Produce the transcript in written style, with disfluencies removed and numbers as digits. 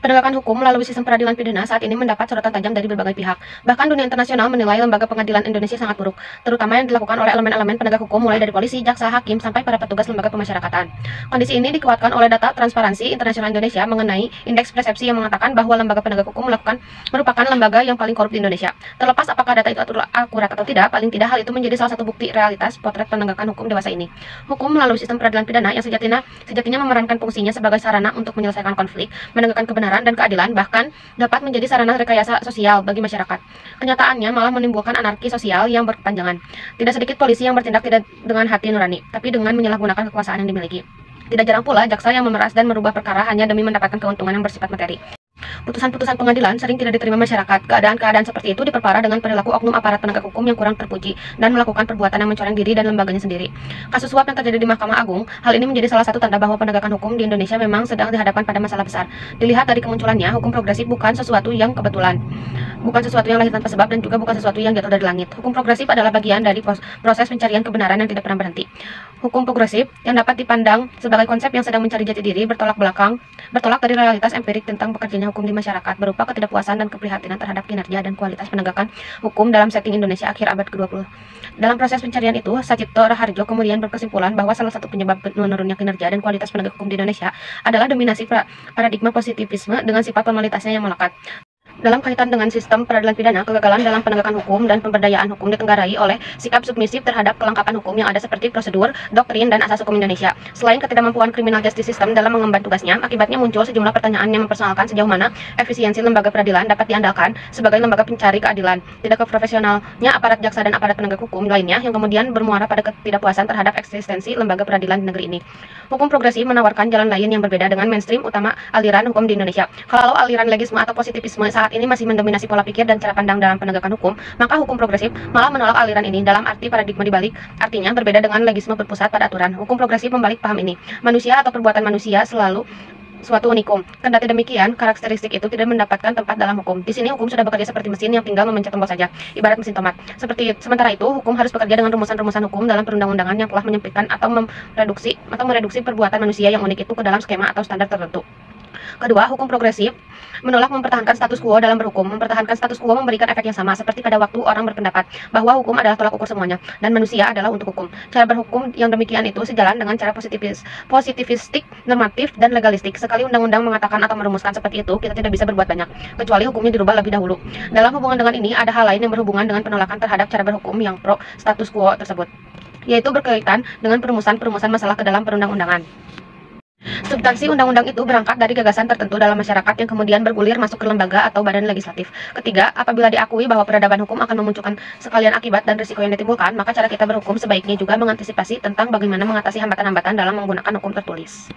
Penegakan hukum melalui sistem peradilan pidana saat ini mendapat sorotan tajam dari berbagai pihak. Bahkan dunia internasional menilai lembaga pengadilan Indonesia sangat buruk, terutama yang dilakukan oleh elemen-elemen penegak hukum mulai dari polisi, jaksa, hakim, sampai para petugas lembaga pemasyarakatan. Kondisi ini dikuatkan oleh data Transparansi Internasional Indonesia mengenai indeks persepsi yang mengatakan bahwa lembaga penegak hukum merupakan lembaga yang paling korup di Indonesia. Terlepas apakah data itu akurat atau tidak, paling tidak hal itu menjadi salah satu bukti realitas potret penegakan hukum dewasa ini. Hukum melalui sistem peradilan pidana yang sejatinya memerankan fungsinya sebagai sarana untuk menyelesaikan konflik, menegakkan kebenaran dan keadilan, bahkan dapat menjadi sarana rekayasa sosial bagi masyarakat. Kenyataannya malah menimbulkan anarki sosial yang berkepanjangan. Tidak sedikit polisi yang bertindak tidak dengan hati nurani, tapi dengan menyalahgunakan kekuasaan yang dimiliki. Tidak jarang pula jaksa yang memeras dan merubah perkara hanya demi mendapatkan keuntungan yang bersifat materi. Putusan-putusan pengadilan sering tidak diterima masyarakat. Keadaan-keadaan seperti itu diperparah dengan perilaku oknum aparat penegak hukum yang kurang terpuji dan melakukan perbuatan yang mencoreng diri dan lembaganya sendiri. Kasus suap yang terjadi di Mahkamah Agung, hal ini menjadi salah satu tanda bahwa penegakan hukum di Indonesia memang sedang dihadapkan pada masalah besar. Dilihat dari kemunculannya, hukum progresif bukan sesuatu yang kebetulan, bukan sesuatu yang lahir tanpa sebab, dan juga bukan sesuatu yang jatuh dari langit. Hukum progresif adalah bagian dari proses pencarian kebenaran yang tidak pernah berhenti. Hukum progresif yang dapat dipandang sebagai konsep yang sedang mencari jati diri bertolak dari realitas empirik tentang bekerjanya hukum di masyarakat, berupa ketidakpuasan dan keprihatinan terhadap kinerja dan kualitas penegakan hukum dalam setting Indonesia akhir abad ke-20. Dalam proses pencarian itu, Sacipto Raharjo kemudian berkesimpulan bahwa salah satu penyebab menurunnya kinerja dan kualitas penegak hukum di Indonesia adalah dominasi paradigma positivisme dengan sifat formalitasnya yang melekat. Dalam kaitan dengan sistem peradilan pidana, kegagalan dalam penegakan hukum dan pemberdayaan hukum ditenggarai oleh sikap submisif terhadap kelengkapan hukum yang ada seperti prosedur, doktrin, dan asas hukum Indonesia. Selain ketidakmampuan criminal justice system dalam mengemban tugasnya, akibatnya muncul sejumlah pertanyaan yang mempersoalkan sejauh mana efisiensi lembaga peradilan dapat diandalkan sebagai lembaga pencari keadilan, tidak profesionalnya aparat jaksa dan aparat penegak hukum lainnya yang kemudian bermuara pada ketidakpuasan terhadap eksistensi lembaga peradilan di negeri ini. Hukum progresif menawarkan jalan lain yang berbeda dengan mainstream utama aliran hukum di Indonesia. Kalau aliran legisme atau positivisme saat ini masih mendominasi pola pikir dan cara pandang dalam penegakan hukum, maka hukum progresif malah menolak aliran ini dalam arti paradigma dibalik. Artinya berbeda dengan legisme berpusat pada aturan. Hukum progresif membalik paham ini. Manusia atau perbuatan manusia selalu suatu unikum. Kendati demikian, karakteristik itu tidak mendapatkan tempat dalam hukum. Di sini hukum sudah bekerja seperti mesin yang tinggal memencet tombol saja, ibarat mesin tomat. Sementara itu, hukum harus bekerja dengan rumusan-rumusan hukum dalam perundang-undangan yang telah menyempitkan atau mereduksi perbuatan manusia yang unik itu ke dalam skema atau standar tertentu. Kedua, hukum progresif menolak mempertahankan status quo dalam berhukum. Mempertahankan status quo memberikan efek yang sama seperti pada waktu orang berpendapat bahwa hukum adalah tolak ukur semuanya dan manusia adalah untuk hukum. Cara berhukum yang demikian itu sejalan dengan cara positivistik, normatif, dan legalistik. Sekali undang-undang mengatakan atau merumuskan seperti itu, kita tidak bisa berbuat banyak kecuali hukumnya dirubah lebih dahulu. Dalam hubungan dengan ini, ada hal lain yang berhubungan dengan penolakan terhadap cara berhukum yang pro status quo tersebut, yaitu berkaitan dengan perumusan masalah ke dalam perundang-undangan. Substansi undang-undang itu berangkat dari gagasan tertentu dalam masyarakat yang kemudian bergulir masuk ke lembaga atau badan legislatif. Ketiga, apabila diakui bahwa peradaban hukum akan memunculkan sekalian akibat dan risiko yang ditimbulkan, maka cara kita berhukum sebaiknya juga mengantisipasi tentang bagaimana mengatasi hambatan-hambatan dalam menggunakan hukum tertulis.